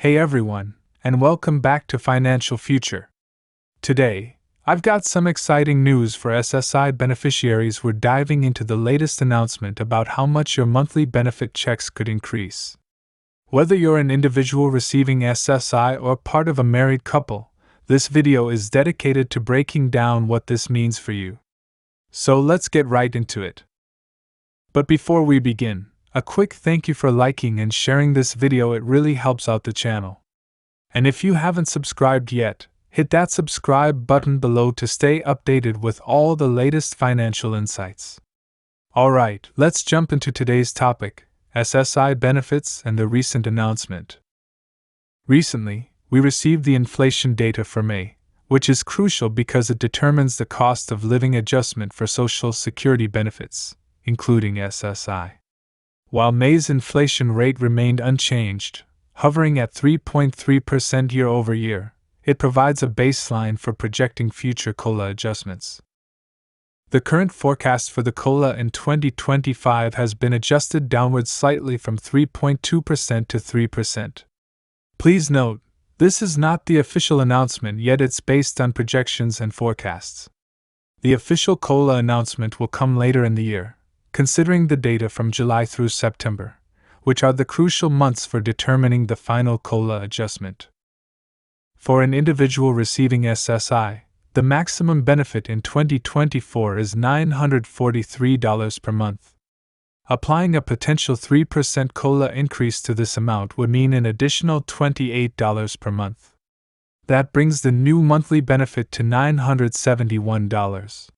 Hey everyone, and welcome back to Financial Future. Today, I've got some exciting news for SSI beneficiaries. We're diving into the latest announcement about how much your monthly benefit checks could increase. Whether you're an individual receiving SSI or part of a married couple, this video is dedicated to breaking down what this means for you. So let's get right into it. But before we begin, a quick thank you for liking and sharing this video. It really helps out the channel. And if you haven't subscribed yet, hit that subscribe button below to stay updated with all the latest financial insights. Alright, let's jump into today's topic, SSI benefits and the recent announcement. Recently, we received the inflation data for May, which is crucial because it determines the cost of living adjustment for Social Security benefits, including SSI. While May's inflation rate remained unchanged, hovering at 3.3% year over year, it provides a baseline for projecting future COLA adjustments. The current forecast for the COLA in 2025 has been adjusted downwards slightly from 3.2% to 3%. Please note, this is not the official announcement yet. It's based on projections and forecasts. The official COLA announcement will come later in the year, considering the data from July through September, which are the crucial months for determining the final COLA adjustment. For an individual receiving SSI, the maximum benefit in 2024 is $943 per month. Applying a potential 3% COLA increase to this amount would mean an additional $28 per month. That brings the new monthly benefit to $971.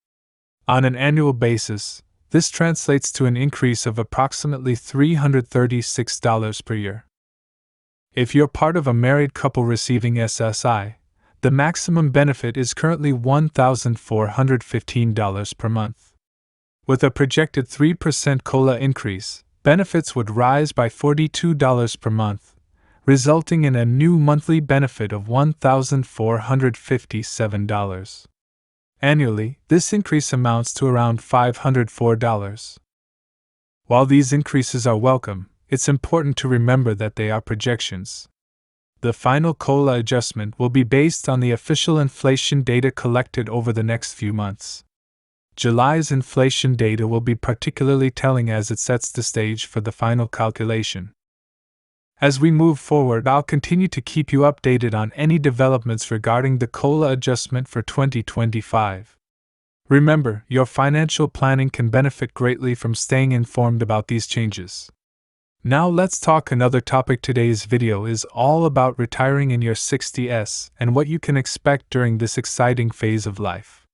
On an annual basis, this translates to an increase of approximately $336 per year. If you're part of a married couple receiving SSI, the maximum benefit is currently $1,415 per month. With a projected 3% COLA increase, benefits would rise by $42 per month, resulting in a new monthly benefit of $1,457. Annually, this increase amounts to around $504. While these increases are welcome, it's important to remember that they are projections. The final COLA adjustment will be based on the official inflation data collected over the next few months. July's inflation data will be particularly telling as it sets the stage for the final calculation. As we move forward, I'll continue to keep you updated on any developments regarding the COLA adjustment for 2025. Remember, your financial planning can benefit greatly from staying informed about these changes. Now let's talk another topic. Today's video is all about retiring in your 60s and what you can expect during this exciting phase of life.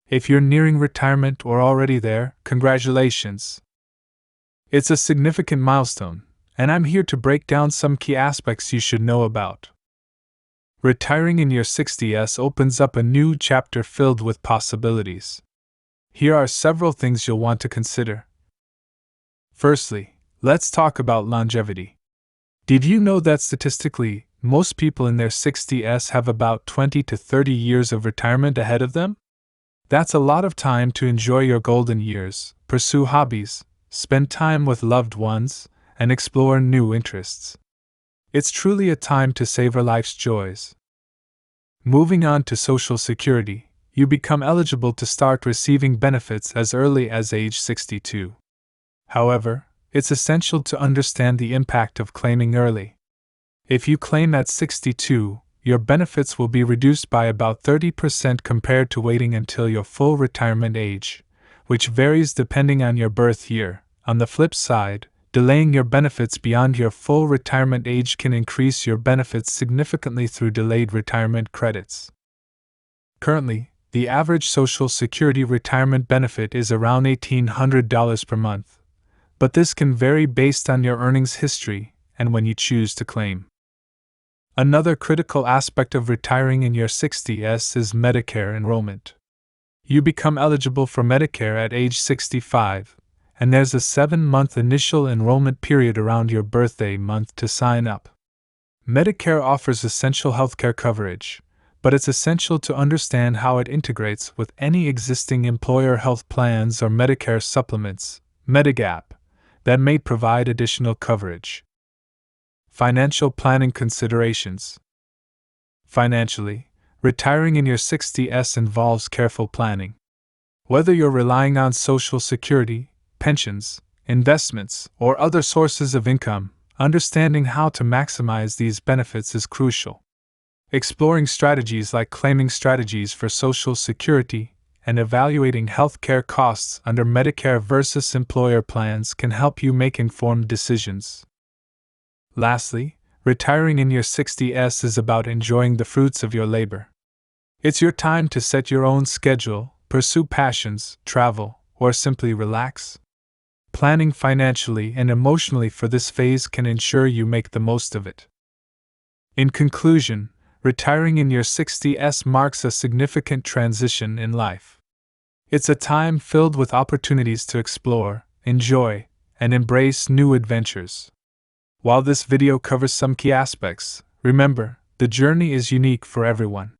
If you're nearing retirement or already there, congratulations! It's a significant milestone, and I'm here to break down some key aspects you should know about. Retiring in your 60s opens up a new chapter filled with possibilities. Here are several things you'll want to consider. Firstly, let's talk about longevity. Did you know that statistically, most people in their 60s have about 20 to 30 years of retirement ahead of them? That's a lot of time to enjoy your golden years, pursue hobbies, spend time with loved ones, and explore new interests. It's truly a time to savor life's joys. Moving on to Social Security, you become eligible to start receiving benefits as early as age 62. However, it's essential to understand the impact of claiming early. If you claim at 62, your benefits will be reduced by about 30% compared to waiting until your full retirement age, which varies depending on your birth year. On the flip side, delaying your benefits beyond your full retirement age can increase your benefits significantly through delayed retirement credits. Currently, the average Social Security retirement benefit is around $1,800 per month, but this can vary based on your earnings history and when you choose to claim. Another critical aspect of retiring in your 60s is Medicare enrollment. You become eligible for Medicare at age 65, and there's a 7-month initial enrollment period around your birthday month to sign up. Medicare offers essential healthcare coverage, but it's essential to understand how it integrates with any existing employer health plans or Medicare supplements, Medigap, that may provide additional coverage. Financial planning considerations. Financially, retiring in your 60s involves careful planning. Whether you're relying on Social Security, pensions, investments, or other sources of income, understanding how to maximize these benefits is crucial. Exploring strategies like claiming strategies for Social Security and evaluating healthcare costs under Medicare versus employer plans can help you make informed decisions. Lastly, retiring in your 60s is about enjoying the fruits of your labor. It's your time to set your own schedule, pursue passions, travel, or simply relax. Planning financially and emotionally for this phase can ensure you make the most of it. In conclusion, retiring in your 60s marks a significant transition in life. It's a time filled with opportunities to explore, enjoy, and embrace new adventures. While this video covers some key aspects, remember, the journey is unique for everyone.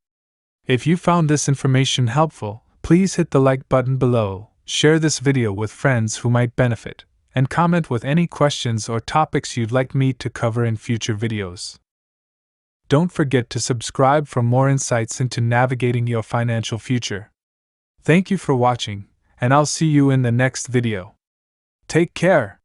If you found this information helpful, please hit the like button below, share this video with friends who might benefit, and comment with any questions or topics you'd like me to cover in future videos. Don't forget to subscribe for more insights into navigating your financial future. Thank you for watching, and I'll see you in the next video. Take care!